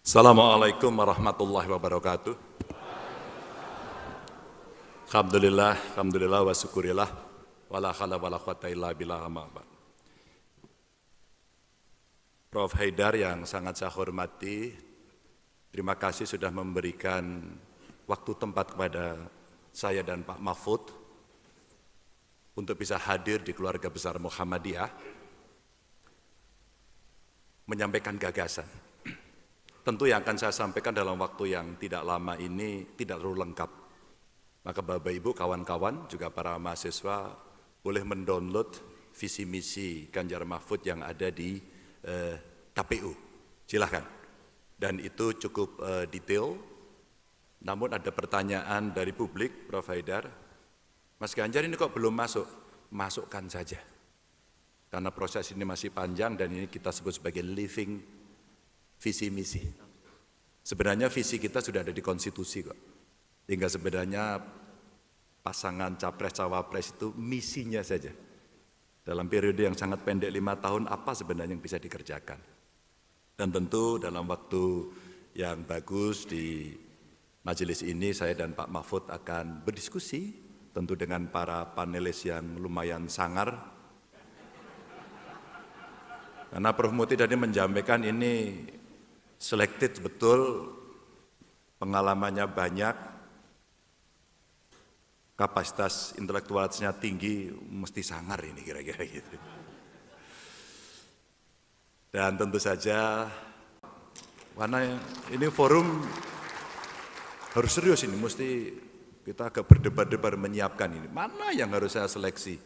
Assalamualaikum warahmatullahi wabarakatuh. Alhamdulillah wa syukurillah wala khala wala quwata illa billah amma ba'd. Prof. Haidar yang sangat saya hormati, terima kasih sudah memberikan waktu tempat kepada saya dan Pak Mahfud untuk bisa hadir di keluarga besar Muhammadiyah menyampaikan gagasan. Tentu yang akan saya sampaikan dalam waktu yang tidak lama ini tidak terlalu lengkap. Maka Bapak Ibu, kawan-kawan, juga para mahasiswa boleh mendownload visi misi Ganjar Mahfud yang ada di KPU. Silahkan. Dan itu cukup detail. Namun ada pertanyaan dari publik, Prof. Haidar. Mas Ganjar ini kok belum masuk? Masukkan saja. Karena proses ini masih panjang dan ini kita sebut sebagai living visi misi. Sebenarnya visi kita sudah ada di konstitusi kok. Hingga sebenarnya pasangan capres-cawapres itu misinya saja. Dalam periode yang sangat pendek 5 tahun apa sebenarnya yang bisa dikerjakan. Dan tentu dalam waktu yang bagus di majelis ini saya dan Pak Mahfud akan berdiskusi tentu dengan para panelis yang lumayan sangar. Karena Prof. Muti tadi menjampaikan ini selected betul, pengalamannya banyak, kapasitas intelektualnya tinggi, mesti sangar ini kira-kira gitu. Dan tentu saja, karena ini forum harus serius ini, mesti kita agak berdebar-debar menyiapkan ini. Mana yang harus saya seleksi?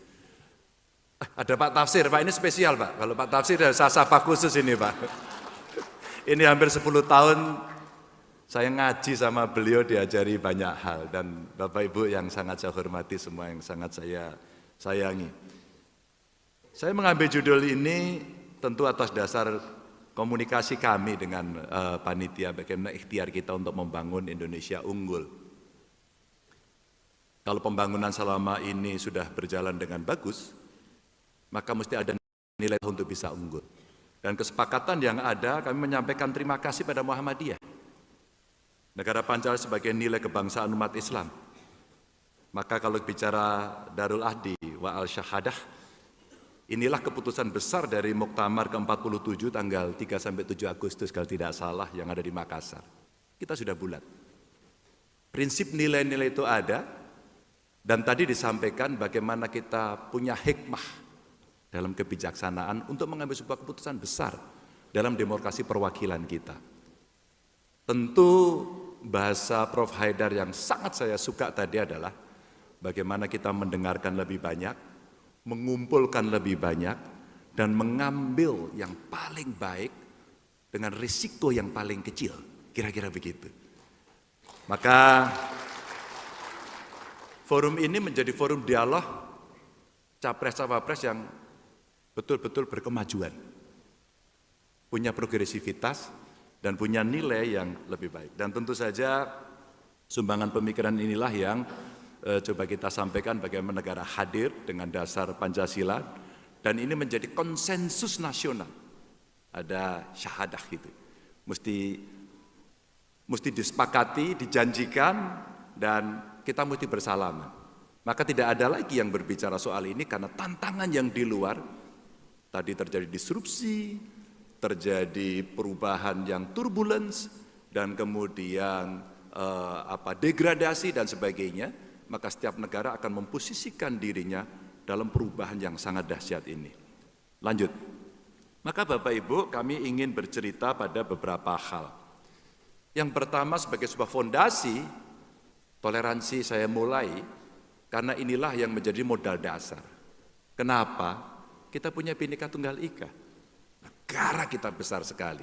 Ada Pak Tafsir, Pak ini spesial Pak. Kalau Pak Tafsir saya sapa khusus ini Pak. Ini hampir 10 tahun saya ngaji sama beliau, diajari banyak hal. Dan Bapak Ibu yang sangat saya hormati, semua yang sangat saya sayangi. Saya mengambil judul ini tentu atas dasar komunikasi kami dengan panitia, bagaimana ikhtiar kita untuk membangun Indonesia unggul. Kalau pembangunan selama ini sudah berjalan dengan bagus, maka mesti ada nilai untuk bisa unggul. Dan kesepakatan yang ada, kami menyampaikan terima kasih pada Muhammadiyah. Negara Pancasila sebagai nilai kebangsaan umat Islam. Maka kalau bicara Darul Ahdi wa al-Syahadah, inilah keputusan besar dari Muktamar ke-47 tanggal 3-7 Agustus kalau tidak salah yang ada di Makassar. Kita sudah bulat. Prinsip nilai-nilai itu ada, dan tadi disampaikan bagaimana kita punya hikmah dalam kebijaksanaan untuk mengambil sebuah keputusan besar dalam demokrasi perwakilan kita. Tentu bahasa Prof. Haidar yang sangat saya suka tadi adalah bagaimana kita mendengarkan lebih banyak, mengumpulkan lebih banyak, dan mengambil yang paling baik dengan risiko yang paling kecil. Kira-kira begitu. Maka forum ini menjadi forum dialog capres-cawapres yang betul-betul berkemajuan, punya progresivitas, dan punya nilai yang lebih baik. Dan tentu saja sumbangan pemikiran inilah yang coba kita sampaikan bagaimana negara hadir dengan dasar Pancasila, dan ini menjadi konsensus nasional. Ada syahadah gitu, mesti disepakati, dijanjikan, dan kita mesti bersalaman. Maka tidak ada lagi yang berbicara soal ini karena tantangan yang di luar. Tadi terjadi disrupsi, terjadi perubahan yang turbulence, dan kemudian degradasi dan sebagainya. Maka setiap negara akan memposisikan dirinya dalam perubahan yang sangat dahsyat ini. Lanjut. Maka Bapak Ibu, kami ingin bercerita pada beberapa hal. Yang pertama sebagai sebuah fondasi, toleransi saya mulai, karena inilah yang menjadi modal dasar. Kenapa? Kita punya Bhinneka Tunggal Ika. Negara kita besar sekali.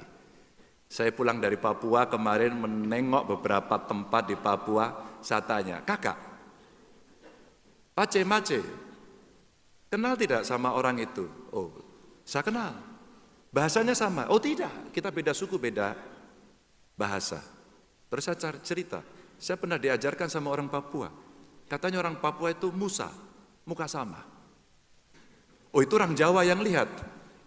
Saya pulang dari Papua kemarin menengok beberapa tempat di Papua. Saya tanya, kakak, Pace Mace, kenal tidak sama orang itu? Oh, saya kenal. Bahasanya sama? Oh tidak, kita beda suku, beda bahasa. Terus saya cerita, saya pernah diajarkan sama orang Papua. Katanya orang Papua itu Musa, muka sama. Oh itu orang Jawa yang lihat.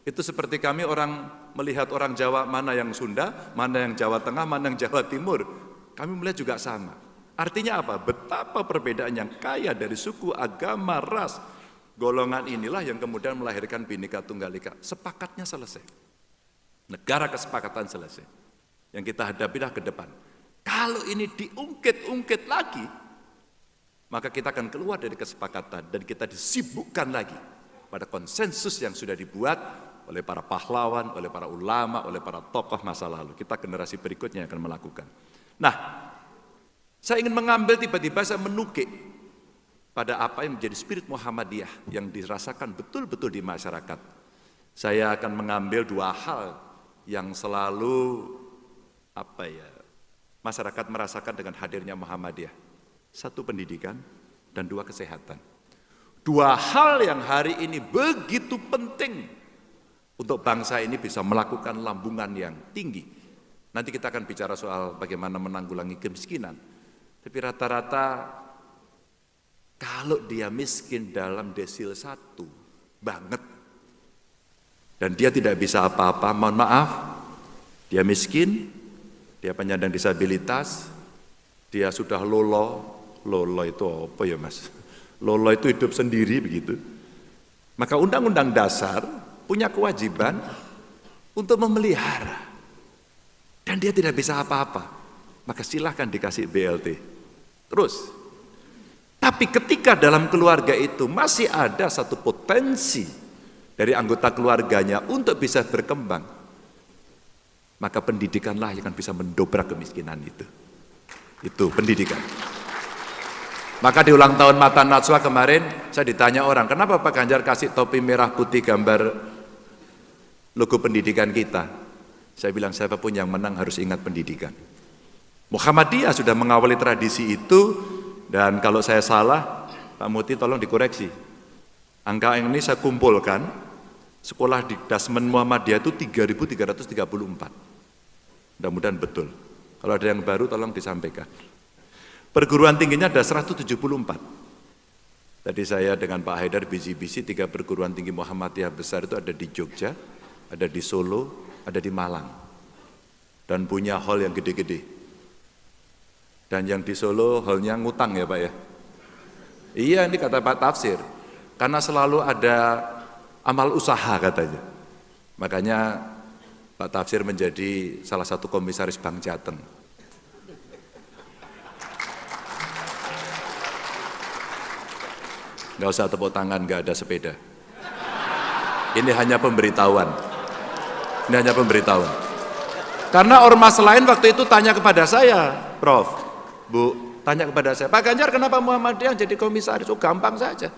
Itu seperti kami orang melihat orang Jawa mana yang Sunda, mana yang Jawa Tengah, mana yang Jawa Timur. Kami melihat juga sama. Artinya apa? Betapa perbedaan yang kaya dari suku, agama, ras, golongan inilah yang kemudian melahirkan Bhinneka Tunggal Ika. Sepakatnya selesai. Negara kesepakatan selesai. Yang kita hadapilah ke depan. Kalau ini diungkit-ungkit lagi, maka kita akan keluar dari kesepakatan dan kita disibukkan lagi pada konsensus yang sudah dibuat oleh para pahlawan, oleh para ulama, oleh para tokoh masa lalu. Kita generasi berikutnya yang akan melakukan. Nah, saya ingin mengambil tiba-tiba saya menukik pada apa yang menjadi spirit Muhammadiyah yang dirasakan betul-betul di masyarakat. Saya akan mengambil dua hal yang selalu masyarakat merasakan dengan hadirnya Muhammadiyah. Satu, pendidikan, dan dua, kesehatan. Dua hal yang hari ini begitu penting untuk bangsa ini bisa melakukan lambungan yang tinggi. Nanti kita akan bicara soal bagaimana menanggulangi kemiskinan. Tapi rata-rata kalau dia miskin dalam desil 1 banget, dan dia tidak bisa apa-apa, mohon maaf, dia miskin, dia penyandang disabilitas, dia sudah lolo itu apa ya Mas? Lolo itu hidup sendiri begitu. Maka Undang-Undang Dasar punya kewajiban untuk memelihara. Dan dia tidak bisa apa-apa. Maka silahkan dikasih BLT. Terus. Tapi ketika dalam keluarga itu masih ada satu potensi dari anggota keluarganya untuk bisa berkembang, maka pendidikanlah yang akan bisa mendobrak kemiskinan itu. Itu pendidikan. Maka di ulang tahun Mata Najwa kemarin saya ditanya orang, kenapa Pak Ganjar kasih topi merah putih gambar logo pendidikan kita? Saya bilang siapapun yang menang harus ingat pendidikan. Muhammadiyah sudah mengawali tradisi itu, dan kalau saya salah, Pak Muti tolong dikoreksi. Angka yang ini saya kumpulkan, sekolah di Dasmen Muhammadiyah itu 3.334. Mudah-mudahan betul. Kalau ada yang baru tolong disampaikan. Perguruan tingginya ada 174. Tadi saya dengan Pak Haidar bisi-bisi 3 perguruan tinggi Muhammadiyah besar itu ada di Jogja, ada di Solo, ada di Malang. Dan punya hall yang gede-gede. Dan yang di Solo hallnya ngutang ya Pak ya? Iya, ini kata Pak Tafsir. Karena selalu ada amal usaha katanya. Makanya Pak Tafsir menjadi salah satu komisaris Bank Jateng. Nggak usah tepuk tangan, nggak ada sepeda. Ini hanya pemberitahuan. Ini hanya pemberitahuan. Karena ormas lain waktu itu tanya kepada saya, Prof, Bu, tanya kepada saya, Pak Ganjar kenapa Muhammadiyah jadi komisaris? Oh gampang saja.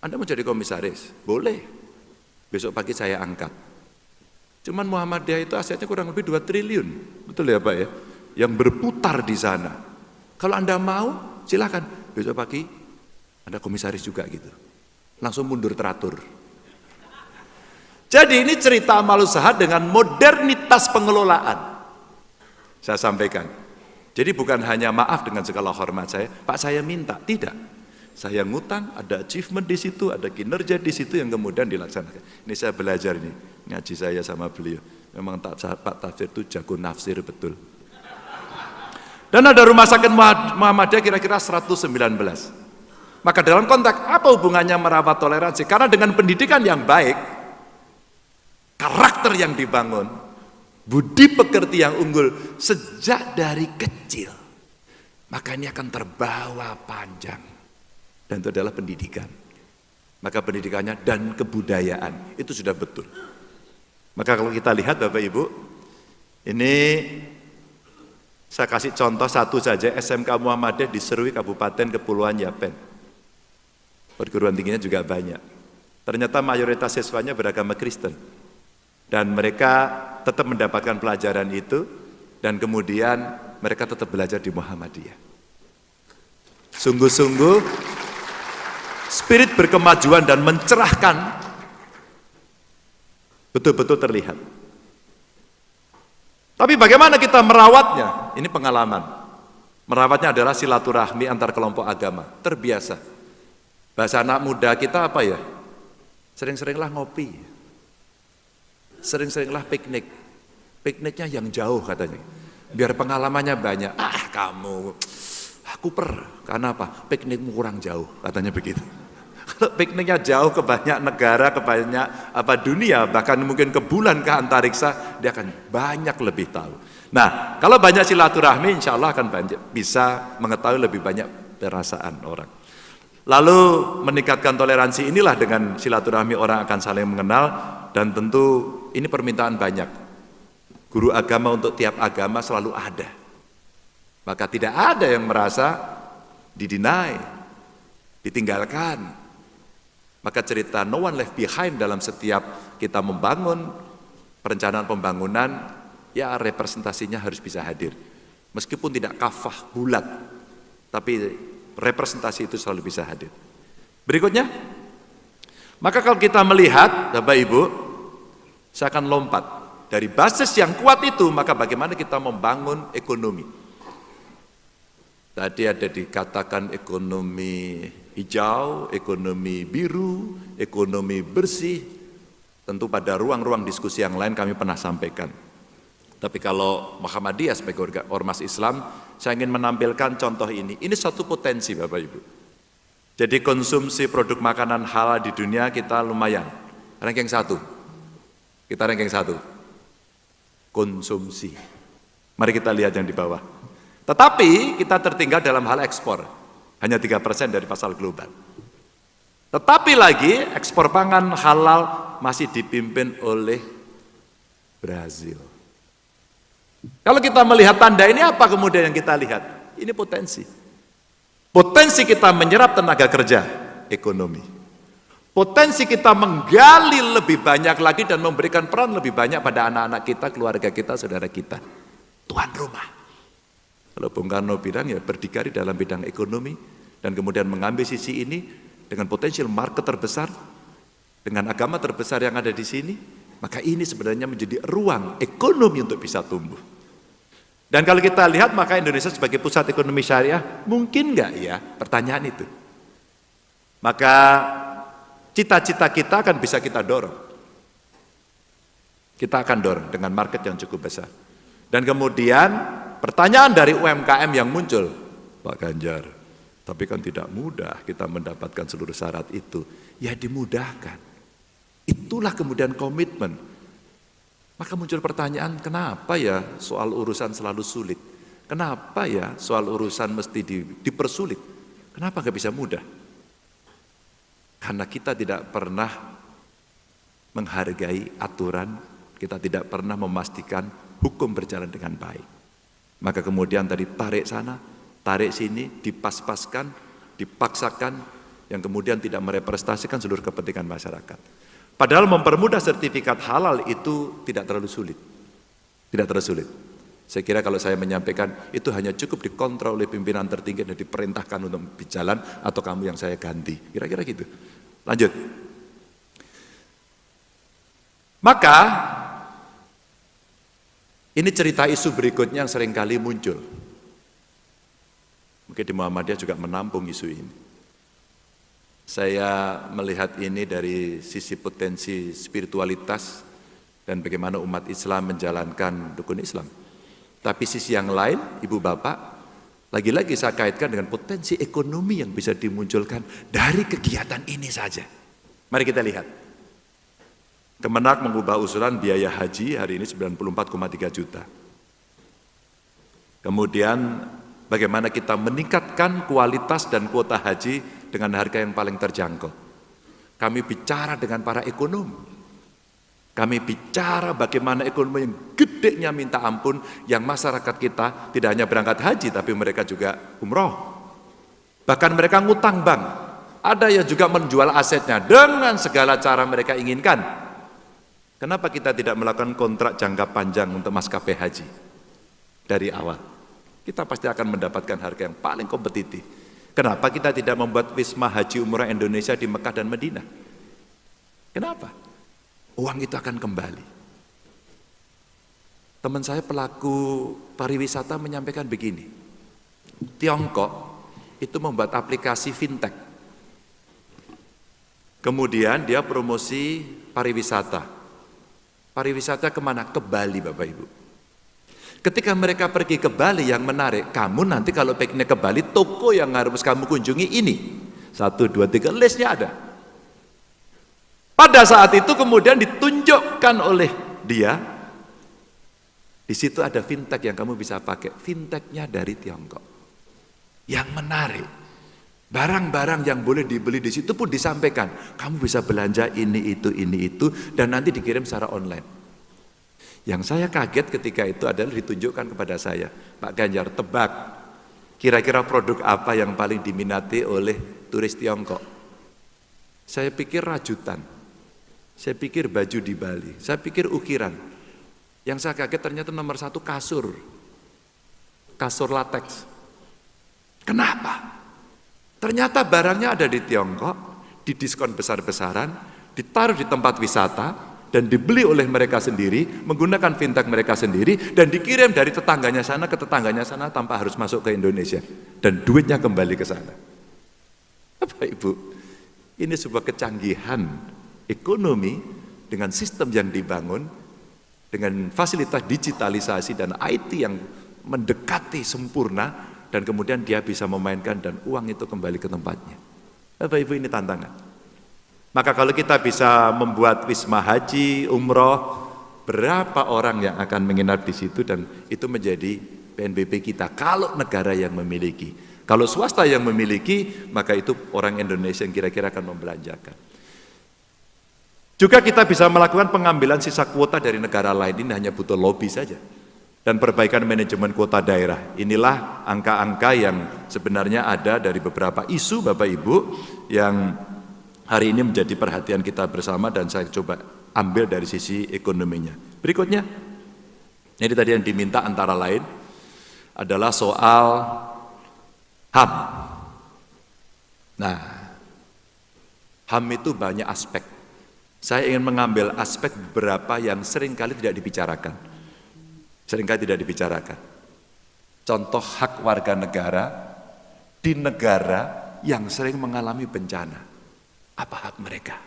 Anda mau jadi komisaris? Boleh. Besok pagi saya angkat. Cuman Muhammadiyah itu asetnya kurang lebih 2 triliun. Betul ya Pak ya? Yang berputar di sana. Kalau Anda mau, silakan. Besok pagi ada komisaris juga gitu. Langsung mundur teratur. Jadi ini cerita amal usaha dengan modernitas pengelolaan. Saya sampaikan. Jadi bukan hanya maaf dengan segala hormat saya, Pak saya minta, tidak. Saya ngutang, ada achievement di situ, ada kinerja di situ yang kemudian dilaksanakan. Ini saya belajar nih, ngaji saya sama beliau. Memang Pak Tafsir itu jago nafsir betul. Dan ada rumah sakit Muhammadiyah kira-kira 119. Maka dalam konteks apa hubungannya merawat toleransi? Karena dengan pendidikan yang baik, karakter yang dibangun, budi pekerti yang unggul sejak dari kecil, maka ini akan terbawa panjang. Dan itu adalah pendidikan. Maka pendidikannya dan kebudayaan itu sudah betul. Maka kalau kita lihat Bapak Ibu, ini saya kasih contoh satu saja, SMK Muhammadiyah di Serui Kabupaten Kepulauan Yapen. Perguruan tingginya juga banyak. Ternyata mayoritas siswanya beragama Kristen. Dan mereka tetap mendapatkan pelajaran itu, dan kemudian mereka tetap belajar di Muhammadiyah. Sungguh-sungguh, spirit berkemajuan dan mencerahkan betul-betul terlihat. Tapi bagaimana kita merawatnya? Ini pengalaman. Merawatnya adalah silaturahmi antar kelompok agama. Terbiasa. Bahasa anak muda kita apa ya? Sering-seringlah ngopi. sering-seringlah piknik. Pikniknya yang jauh katanya. Biar pengalamannya banyak. Kamu, aku karena apa? Piknikmu kurang jauh, katanya begitu. Kalau pikniknya jauh ke banyak negara, ke banyak dunia, bahkan mungkin ke bulan, ke antariksa, dia akan banyak lebih tahu. Nah, kalau banyak silaturahmi, insya Allah akan bisa mengetahui lebih banyak perasaan orang. Lalu meningkatkan toleransi inilah dengan silaturahmi orang akan saling mengenal, dan tentu ini permintaan banyak. Guru agama untuk tiap agama selalu ada. Maka tidak ada yang merasa didinai, ditinggalkan. Maka cerita no one left behind dalam setiap kita membangun perencanaan pembangunan, ya representasinya harus bisa hadir. Meskipun tidak kafah bulat, tapi representasi itu selalu bisa hadir. Berikutnya, maka kalau kita melihat, Bapak Ibu, saya akan lompat dari basis yang kuat itu, maka bagaimana kita membangun ekonomi. Tadi ada dikatakan ekonomi hijau, ekonomi biru, ekonomi bersih. Tentu pada ruang-ruang diskusi yang lain kami pernah sampaikan. Tapi kalau Muhammadiyah sebagai ormas Islam, saya ingin menampilkan contoh ini. Ini satu potensi Bapak Ibu. Jadi konsumsi produk makanan halal di dunia kita lumayan. Ranking 1. Kita ranking 1. Konsumsi. Mari kita lihat yang di bawah. Tetapi kita tertinggal dalam hal ekspor. Hanya 3% dari pasar global. Tetapi lagi ekspor pangan halal masih dipimpin oleh Brazil. Kalau kita melihat tanda ini, apa kemudian yang kita lihat? Ini potensi. Potensi kita menyerap tenaga kerja, ekonomi. Potensi kita menggali lebih banyak lagi dan memberikan peran lebih banyak pada anak-anak kita, keluarga kita, saudara kita. Tuan rumah. Kalau Bung Karno bilang ya berdikari dalam bidang ekonomi dan kemudian mengambil sisi ini dengan potensial market terbesar, dengan agama terbesar yang ada di sini, maka ini sebenarnya menjadi ruang ekonomi untuk bisa tumbuh. Dan kalau kita lihat, maka Indonesia sebagai pusat ekonomi syariah, mungkin nggak ya? Pertanyaan itu. Maka cita-cita kita akan bisa kita dorong. Kita akan dorong dengan market yang cukup besar. Dan kemudian pertanyaan dari UMKM yang muncul, Pak Ganjar, tapi kan tidak mudah kita mendapatkan seluruh syarat itu. Ya dimudahkan. Itulah kemudian komitmen. Maka muncul pertanyaan, kenapa ya soal urusan selalu sulit? Kenapa ya soal urusan mesti dipersulit? Kenapa nggak bisa mudah? Karena kita tidak pernah menghargai aturan, kita tidak pernah memastikan hukum berjalan dengan baik. Maka kemudian tadi tarik sana, tarik sini, dipas-paskan, dipaksakan, yang kemudian tidak merepresentasikan seluruh kepentingan masyarakat. Padahal mempermudah sertifikat halal itu tidak terlalu sulit. Tidak terlalu sulit. Saya kira kalau saya menyampaikan, itu hanya cukup dikontrol oleh pimpinan tertinggi dan diperintahkan untuk berjalan, atau kamu yang saya ganti. Kira-kira gitu. Lanjut. Maka, ini cerita isu berikutnya yang seringkali muncul. Mungkin di Muhammadiyah juga menampung isu ini. Saya melihat ini dari sisi potensi spiritualitas dan bagaimana umat Islam menjalankan rukun Islam. Tapi sisi yang lain, Ibu Bapak, lagi-lagi saya kaitkan dengan potensi ekonomi yang bisa dimunculkan dari kegiatan ini saja. Mari kita lihat. Kemenak mengubah usulan biaya haji hari ini 94,3 juta. Kemudian bagaimana kita meningkatkan kualitas dan kuota haji dengan harga yang paling terjangkau. Kami bicara dengan para ekonom. Kami bicara bagaimana ekonomi yang gedenya minta ampun, yang masyarakat kita tidak hanya berangkat haji, tapi mereka juga umroh. Bahkan mereka ngutang bank. Ada yang juga menjual asetnya dengan segala cara mereka inginkan. Kenapa kita tidak melakukan kontrak jangka panjang untuk maskapai haji dari awal? Kita pasti akan mendapatkan harga yang paling kompetitif. Kenapa kita tidak membuat wisma haji umrah Indonesia di Mekah dan Madinah? Kenapa? Uang itu akan kembali. Teman saya pelaku pariwisata menyampaikan begini. Tiongkok itu membuat aplikasi fintech. Kemudian dia promosi pariwisata. Pariwisata kemana? Ke Bali Bapak Ibu. Ketika mereka pergi ke Bali, yang menarik, kamu nanti kalau pengen ke Bali, toko yang harus kamu kunjungi ini. 1, 2, 3, listnya ada. Pada saat itu kemudian ditunjukkan oleh dia, di situ ada fintech yang kamu bisa pakai. Fintechnya dari Tiongkok. Yang menarik, barang-barang yang boleh dibeli di situ pun disampaikan. Kamu bisa belanja ini, itu, dan nanti dikirim secara online. Yang saya kaget ketika itu adalah ditunjukkan kepada saya, Pak Ganjar, tebak, kira-kira produk apa yang paling diminati oleh turis Tiongkok? Saya pikir rajutan. Saya pikir baju di Bali, saya pikir ukiran. Yang saya kaget ternyata nomor 1 kasur latex. Kenapa? Ternyata barangnya ada di Tiongkok, didiskon besar-besaran, ditaruh di tempat wisata, dan dibeli oleh mereka sendiri, menggunakan fintech mereka sendiri, dan dikirim dari tetangganya sana ke tetangganya sana tanpa harus masuk ke Indonesia. Dan duitnya kembali ke sana. Bapak Ibu, ini sebuah kecanggihan ekonomi dengan sistem yang dibangun, dengan fasilitas digitalisasi dan IT yang mendekati sempurna, dan kemudian dia bisa memainkan dan uang itu kembali ke tempatnya. Bapak Ibu, ini tantangan. Maka kalau kita bisa membuat wisma haji, umroh, berapa orang yang akan menginap di situ, dan itu menjadi PNBP kita kalau negara yang memiliki. Kalau swasta yang memiliki, maka itu orang Indonesia yang kira-kira akan membelanjakan. Juga kita bisa melakukan pengambilan sisa kuota dari negara lain, ini hanya butuh lobby saja. Dan perbaikan manajemen kuota daerah. Inilah angka-angka yang sebenarnya ada dari beberapa isu Bapak Ibu yang hari ini menjadi perhatian kita bersama, dan saya coba ambil dari sisi ekonominya. Berikutnya, ini tadi yang diminta antara lain adalah soal HAM. Nah, HAM itu banyak aspek. Saya ingin mengambil aspek beberapa yang seringkali tidak dibicarakan. Contoh hak warga negara di negara yang sering mengalami bencana. Apa hak mereka?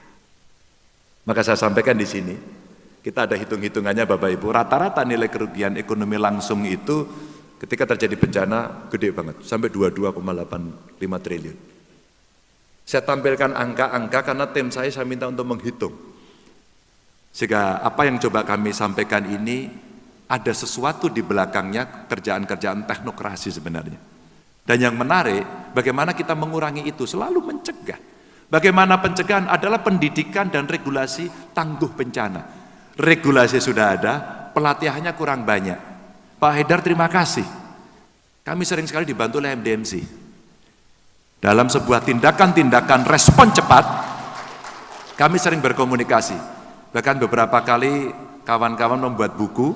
Maka saya sampaikan di sini, kita ada hitung-hitungannya Bapak Ibu, rata-rata nilai kerugian ekonomi langsung itu ketika terjadi bencana gede banget, sampai 22,85 triliun. Saya tampilkan angka-angka karena tim saya minta untuk menghitung. Sehingga apa yang coba kami sampaikan ini ada sesuatu di belakangnya, kerjaan-kerjaan teknokrasi sebenarnya. Dan yang menarik, bagaimana kita mengurangi itu, selalu mencegah. Bagaimana pencegahan adalah pendidikan dan regulasi tangguh bencana. Regulasi sudah ada, pelatihannya kurang banyak. Pak Haidar terima kasih. Kami sering sekali dibantu oleh MDMC. Dalam sebuah tindakan-tindakan respon cepat, kami sering berkomunikasi. Bahkan beberapa kali kawan-kawan membuat buku,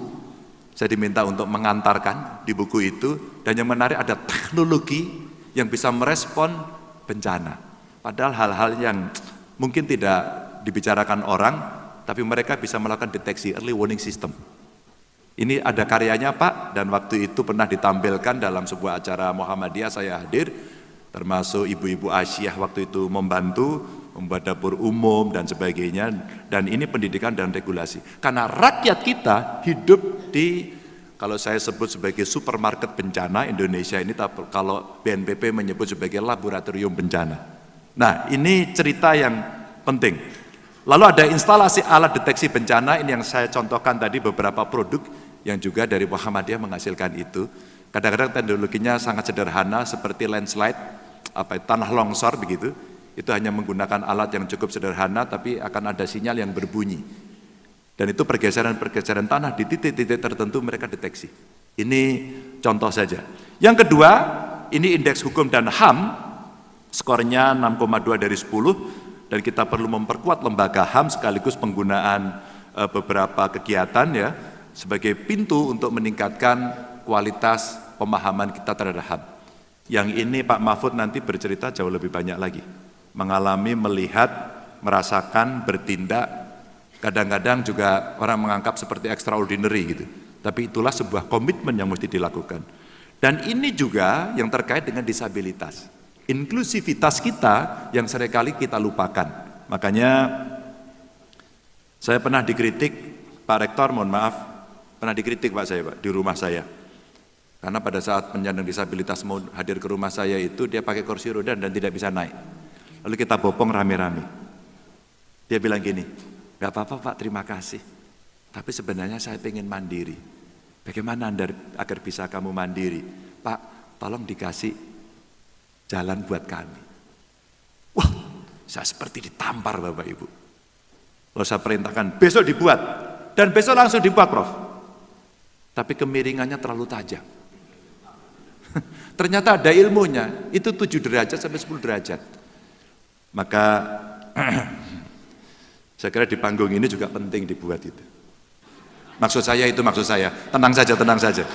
saya diminta untuk mengantarkan di buku itu, dan yang menarik ada teknologi yang bisa merespon bencana. Padahal hal-hal yang mungkin tidak dibicarakan orang, tapi mereka bisa melakukan deteksi, early warning system. Ini ada karyanya Pak, dan waktu itu pernah ditampilkan dalam sebuah acara Muhammadiyah, saya hadir, termasuk ibu-ibu Asyah waktu itu membantu, membuat dapur umum dan sebagainya, dan ini pendidikan dan regulasi. Karena rakyat kita hidup di, kalau saya sebut sebagai supermarket bencana Indonesia ini, kalau BNPB menyebut sebagai laboratorium bencana. Nah, ini cerita yang penting. Lalu ada instalasi alat deteksi bencana, ini yang saya contohkan tadi beberapa produk yang juga dari Muhammadiyah menghasilkan itu. Kadang-kadang teknologinya sangat sederhana seperti landslide, tanah longsor begitu. Itu hanya menggunakan alat yang cukup sederhana, tapi akan ada sinyal yang berbunyi. Dan itu pergeseran-pergeseran tanah di titik-titik tertentu mereka deteksi. Ini contoh saja. Yang kedua, ini indeks hukum dan HAM, skornya 6,2 dari 10, dan kita perlu memperkuat lembaga HAM sekaligus penggunaan beberapa kegiatan ya sebagai pintu untuk meningkatkan kualitas pemahaman kita terhadap HAM. Yang ini Pak Mahfud nanti bercerita jauh lebih banyak lagi. Mengalami, melihat, merasakan, bertindak, kadang-kadang juga orang menganggap seperti extraordinary gitu. Tapi itulah sebuah komitmen yang mesti dilakukan. Dan ini juga yang terkait dengan disabilitas. Inklusivitas kita yang seringkali kita lupakan. Makanya saya pernah dikritik, Pak Rektor, mohon maaf, pernah dikritik Pak saya, Pak, di rumah saya. Karena pada saat penyandang disabilitas mau hadir ke rumah saya itu, dia pakai kursi roda dan tidak bisa naik. Lalu kita bopong rame-rame. Dia bilang gini, "Gak apa-apa Pak, terima kasih. Tapi sebenarnya saya pengen mandiri. Bagaimana Anda agar bisa kamu mandiri? Pak, tolong dikasih jalan buat kami." Wah, saya seperti ditampar Bapak Ibu. Lalu saya perintahkan, besok dibuat. Dan besok langsung dibuat, Prof. Tapi kemiringannya terlalu tajam. Ternyata ada ilmunya, itu 7 derajat sampai 10 derajat. Maka saya kira di panggung ini juga penting dibuat itu. Maksud saya, tenang saja.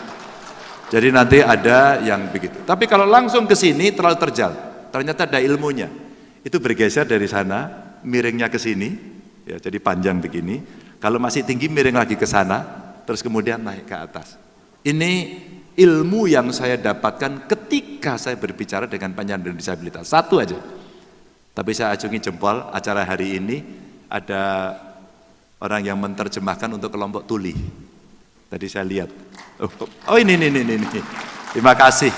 Jadi nanti ada yang begitu. Tapi kalau langsung ke sini terlalu terjal. Ternyata ada ilmunya. Itu bergeser dari sana, miringnya ke sini, ya jadi panjang begini. Kalau masih tinggi miring lagi ke sana, terus kemudian naik ke atas. Ini ilmu yang saya dapatkan ketika saya berbicara dengan penyandang disabilitas. Satu aja. Tapi saya acungi jempol, acara hari ini ada orang yang menerjemahkan untuk kelompok tuli. Tadi saya lihat. Oh ini. Terima kasih.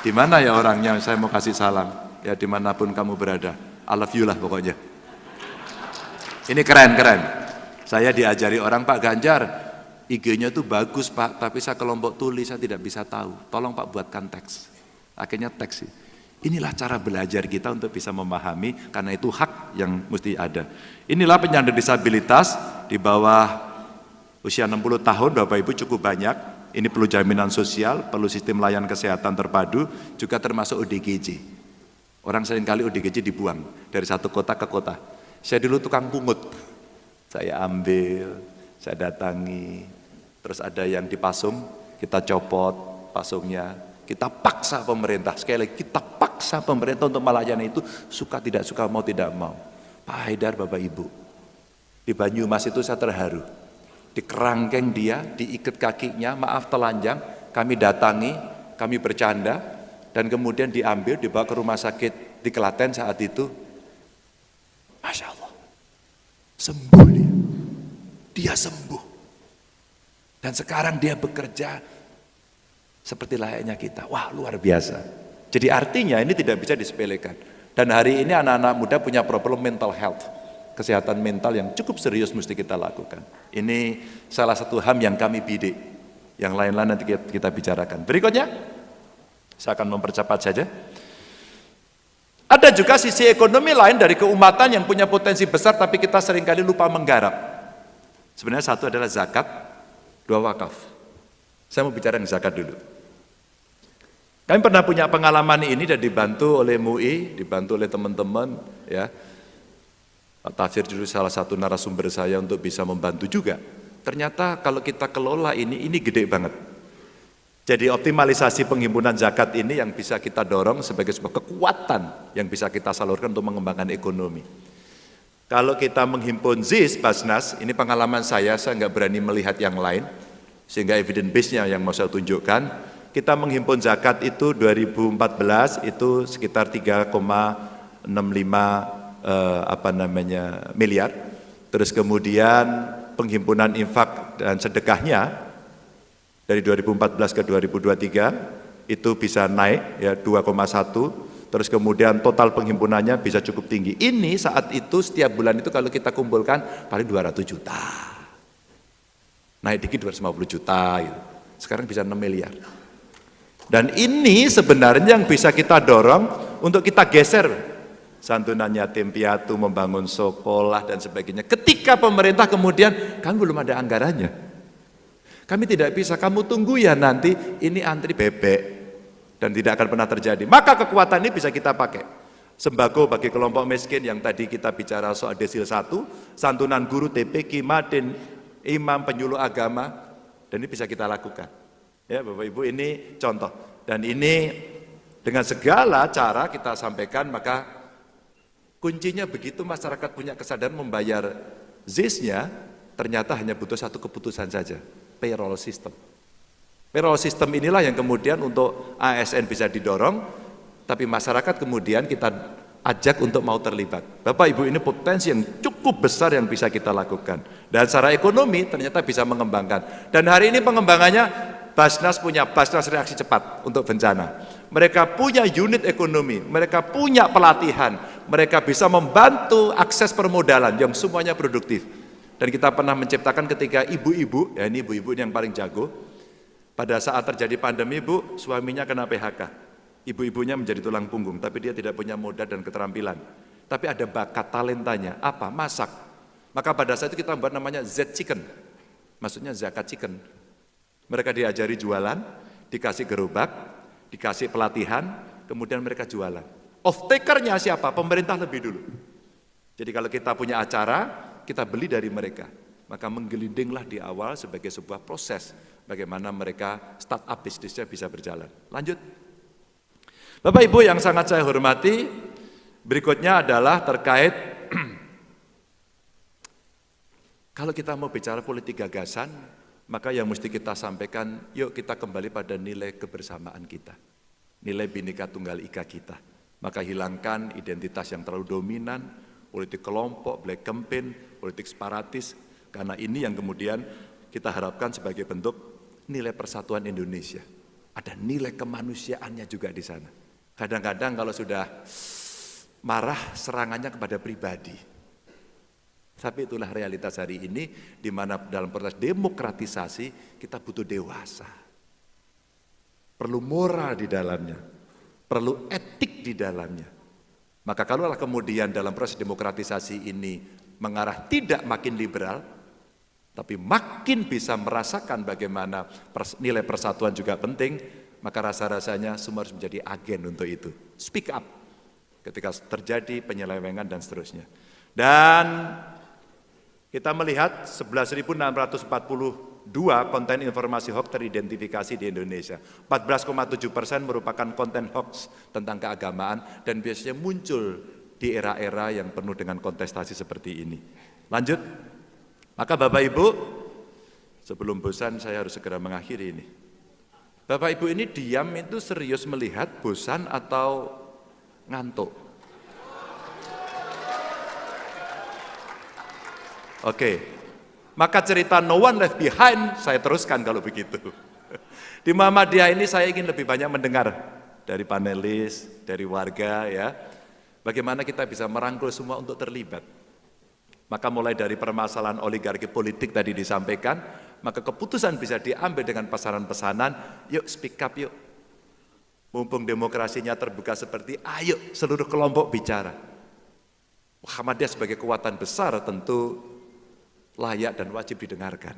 Di mana ya orangnya? Saya mau kasih salam. Ya dimanapun kamu berada. I love you lah pokoknya. Ini keren. Saya diajari orang, Pak Ganjar, IG-nya tuh bagus Pak, tapi saya kelompok tuli, saya tidak bisa tahu. Tolong Pak buatkan teks. Akhirnya teks. Inilah cara belajar kita untuk bisa memahami, karena itu hak yang mesti ada. Inilah penyandang disabilitas di bawah usia 60 tahun, Bapak Ibu cukup banyak. Ini perlu jaminan sosial, perlu sistem layanan kesehatan terpadu, juga termasuk ODGJ. Orang seringkali ODGJ dibuang dari satu kota ke kota. Saya dulu tukang pungut. Saya ambil, saya datangi, terus ada yang dipasung, kita copot pasungnya, kita paksa pemerintah, sekali lagi kita paksa pemerintah untuk melayani itu, suka tidak suka, mau tidak mau. Pak Haidar, Bapak Ibu, di Banyumas itu saya terharu, di kerangkeng dia, diikat kakinya, maaf telanjang, kami datangi, kami bercanda, dan kemudian diambil, dibawa ke rumah sakit di Klaten saat itu. Masya Allah, sembuh dia sembuh. Dan sekarang dia bekerja seperti layaknya kita. Wah, luar biasa. Jadi artinya ini tidak bisa disepelekan. Dan hari ini anak-anak muda punya problem mental health. Kesehatan mental yang cukup serius mesti kita lakukan. Ini salah satu HAM yang kami bidik. Yang lain-lain nanti kita bicarakan. Berikutnya, saya akan mempercepat saja. Ada juga sisi ekonomi lain dari keumatan yang punya potensi besar, tapi kita seringkali lupa menggarap. Sebenarnya satu adalah zakat, 2 wakaf. Saya mau bicara yang zakat dulu. Kami pernah punya pengalaman ini dan dibantu oleh MUI, dibantu oleh teman-teman, ya. Pak Tafsir dulu salah satu narasumber saya untuk bisa membantu juga. Ternyata kalau kita kelola ini gede banget. Jadi optimalisasi penghimpunan zakat ini yang bisa kita dorong sebagai sebuah kekuatan yang bisa kita salurkan untuk mengembangkan ekonomi. Kalau kita menghimpun ZIS, Basnas, ini pengalaman saya nggak berani melihat yang lain, sehingga evidence base-nya yang mau saya tunjukkan, kita menghimpun zakat itu 2014 itu sekitar 3,65 miliar. Terus kemudian penghimpunan infak dan sedekahnya dari 2014 ke 2023 itu bisa naik ya 2,1, terus kemudian total penghimpunannya bisa cukup tinggi. Ini saat itu setiap bulan itu kalau kita kumpulkan paling 200 juta. Naik dikit 250 juta gitu. Sekarang bisa 6 miliar. Dan ini sebenarnya yang bisa kita dorong untuk kita geser santunan yatim piatu, membangun sekolah dan sebagainya. Ketika pemerintah kemudian kan belum ada anggarannya. Kami tidak bisa, kamu tunggu ya nanti ini antri bebek dan tidak akan pernah terjadi. Maka kekuatan ini bisa kita pakai. Sembako bagi kelompok miskin yang tadi kita bicara soal desil 1, santunan guru TPQ, Madin, imam, penyuluh agama, dan ini bisa kita lakukan. Ya Bapak Ibu, ini contoh. Dan ini dengan segala cara kita sampaikan, maka kuncinya begitu masyarakat punya kesadaran membayar ZIS-nya, ternyata hanya butuh satu keputusan saja. Payroll system. Payroll system inilah yang kemudian untuk ASN bisa didorong, tapi masyarakat kemudian kita ajak untuk mau terlibat. Bapak Ibu, ini potensi yang cukup besar yang bisa kita lakukan. Dan secara ekonomi ternyata bisa mengembangkan. Dan hari ini pengembangannya Basnas punya Basnas reaksi cepat untuk bencana. Mereka punya unit ekonomi, mereka punya pelatihan, mereka bisa membantu akses permodalan yang semuanya produktif. Dan kita pernah menciptakan ketika ibu-ibu, ya ini ibu-ibu yang paling jago, pada saat terjadi pandemi, Bu, suaminya kena PHK. Ibu-ibunya menjadi tulang punggung, tapi dia tidak punya modal dan keterampilan. Tapi ada bakat talentanya, apa? Masak. Maka pada saat itu kita buat namanya Z Chicken, maksudnya zakat chicken. Mereka diajari jualan, dikasih gerobak, dikasih pelatihan, kemudian mereka jualan. Off-takernya siapa? Pemerintah lebih dulu. Jadi kalau kita punya acara, kita beli dari mereka. Maka menggelindinglah di awal sebagai sebuah proses bagaimana mereka startup bisnisnya bisa berjalan. Lanjut. Bapak Ibu yang sangat saya hormati, berikutnya adalah terkait kalau kita mau bicara politik gagasan, maka yang mesti kita sampaikan, yuk kita kembali pada nilai kebersamaan kita, nilai Bhinneka Tunggal Ika kita. Maka hilangkan identitas yang terlalu dominan, politik kelompok, black campaign, politik separatis, karena ini yang kemudian kita harapkan sebagai bentuk nilai persatuan Indonesia. Ada nilai kemanusiaannya juga di sana. Kadang-kadang kalau sudah marah serangannya kepada pribadi. Tapi itulah realitas hari ini di mana dalam proses demokratisasi kita butuh dewasa. Perlu moral di dalamnya, perlu etik di dalamnya. Maka kalaulah kemudian dalam proses demokratisasi ini mengarah tidak makin liberal, tapi makin bisa merasakan bagaimana nilai persatuan juga penting, maka rasa-rasanya semua harus menjadi agen untuk itu. Speak up ketika terjadi penyelewengan dan seterusnya. Dan kita melihat 11.642 konten informasi hoax teridentifikasi di Indonesia. 14,7% merupakan konten hoax tentang keagamaan dan biasanya muncul di era-era yang penuh dengan kontestasi seperti ini. Lanjut. Maka Bapak Ibu, sebelum bosan saya harus segera mengakhiri ini. Bapak Ibu ini diam itu serius melihat bosan atau ngantuk? Oke, maka cerita No One Left Behind saya teruskan kalau begitu. Di Muhammadiyah ini saya ingin lebih banyak mendengar dari panelis, dari warga ya, bagaimana kita bisa merangkul semua untuk terlibat. Maka mulai dari permasalahan oligarki politik tadi disampaikan, maka keputusan bisa diambil dengan pesanan-pesanan, yuk speak up yuk. Mumpung demokrasinya terbuka seperti, ayo seluruh kelompok bicara. Muhammadiyah sebagai kekuatan besar tentu layak dan wajib didengarkan.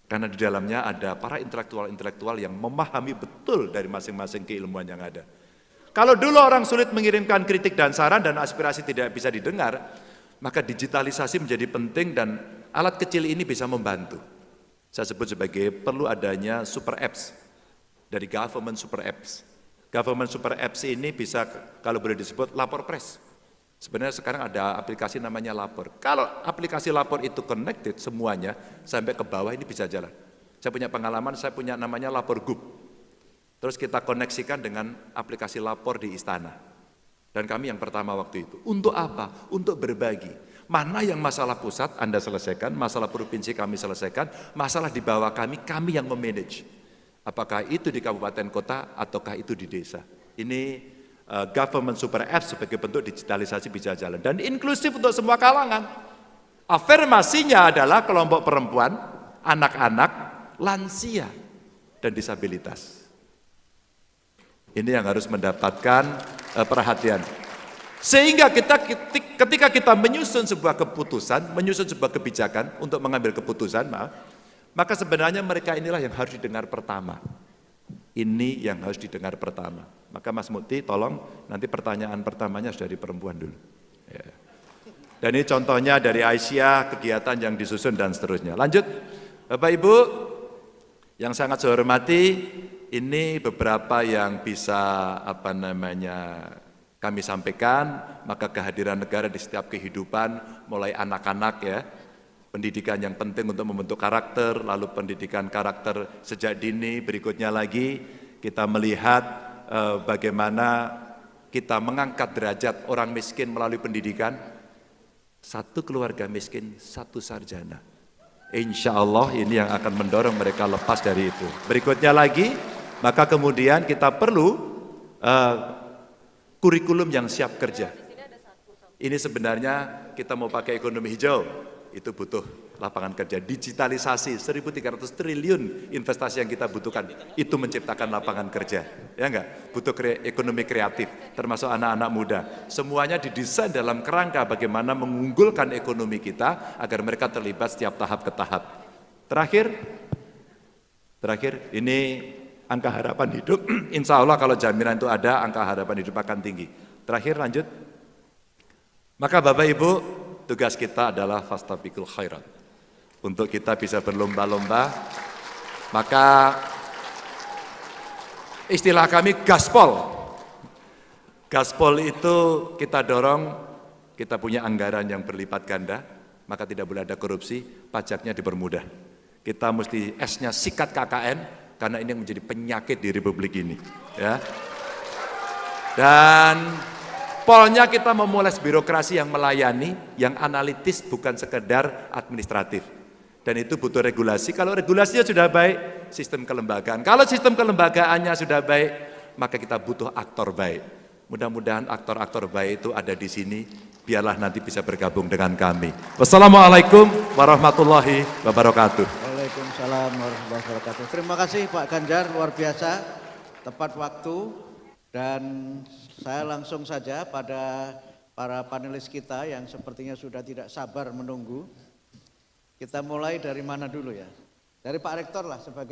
Karena di dalamnya ada para intelektual-intelektual yang memahami betul dari masing-masing keilmuan yang ada. Kalau dulu orang sulit mengirimkan kritik dan saran dan aspirasi tidak bisa didengar, maka digitalisasi menjadi penting dan alat kecil ini bisa membantu. Saya sebut sebagai perlu adanya super apps, dari government super apps. Government super apps ini bisa kalau boleh disebut lapor press. Sebenarnya sekarang ada aplikasi namanya Lapor. Kalau aplikasi Lapor itu connected semuanya sampai ke bawah ini bisa jalan. Saya punya pengalaman, saya punya namanya Lapor Group. Terus kita koneksikan dengan aplikasi Lapor di Istana. Dan kami yang pertama waktu itu. Untuk apa? Untuk berbagi. Mana yang masalah pusat Anda selesaikan, masalah provinsi kami selesaikan, masalah di bawah kami yang memanage. Apakah itu di kabupaten kota ataukah itu di desa. Ini government super apps sebagai bentuk digitalisasi bisa jalan. Dan inklusif untuk semua kalangan. Afirmasinya adalah kelompok perempuan, anak-anak, lansia, dan disabilitas. Ini yang harus mendapatkan perhatian. Sehingga ketika kita menyusun sebuah keputusan, menyusun sebuah kebijakan untuk mengambil keputusan, maka sebenarnya mereka inilah yang harus didengar pertama. Ini yang harus didengar pertama. Maka Mas Mukti tolong nanti pertanyaan pertamanya sudah dari perempuan dulu. Ya. Dan ini contohnya dari Aisyah, kegiatan yang disusun dan seterusnya. Lanjut, Bapak Ibu yang sangat saya hormati, ini beberapa yang bisa kami sampaikan, maka kehadiran negara di setiap kehidupan, mulai anak-anak ya, pendidikan yang penting untuk membentuk karakter, lalu pendidikan karakter sejak dini, berikutnya lagi kita melihat bagaimana kita mengangkat derajat orang miskin melalui pendidikan, satu keluarga miskin, satu sarjana. Insya Allah ini yang akan mendorong mereka lepas dari itu. Berikutnya lagi, maka kemudian kita perlu kurikulum yang siap kerja. Ini sebenarnya kita mau pakai ekonomi hijau, itu butuh lapangan kerja. Digitalisasi 1.300 triliun investasi yang kita butuhkan, itu menciptakan lapangan kerja. Ya enggak? Butuh ekonomi kreatif, termasuk anak-anak muda. Semuanya didesain dalam kerangka bagaimana mengunggulkan ekonomi kita agar mereka terlibat setiap tahap ke tahap. Terakhir ini angka harapan hidup. Insya Allah kalau jaminan itu ada, angka harapan hidup akan tinggi. Terakhir lanjut. Maka Bapak Ibu, tugas kita adalah fastabiqul khairat. Untuk kita bisa berlomba-lomba, maka istilah kami gaspol. Gaspol itu kita dorong, kita punya anggaran yang berlipat ganda, maka tidak boleh ada korupsi, pajaknya dipermudah. Kita mesti S-nya sikat KKN, karena ini yang menjadi penyakit di Republik ini. Ya. Dan polnya kita memulai birokrasi yang melayani, yang analitis, bukan sekedar administratif. Dan itu butuh regulasi. Kalau regulasinya sudah baik, sistem kelembagaan. Kalau sistem kelembagaannya sudah baik, maka kita butuh aktor baik. Mudah-mudahan aktor-aktor baik itu ada di sini. Biarlah nanti bisa bergabung dengan kami. Wassalamualaikum warahmatullahi wabarakatuh. Waalaikumsalam warahmatullahi wabarakatuh. Terima kasih Pak Ganjar, luar biasa, tepat waktu. Dan saya langsung saja pada para panelis kita yang sepertinya sudah tidak sabar menunggu. Kita mulai dari mana dulu ya? Dari Pak Rektor lah sebagai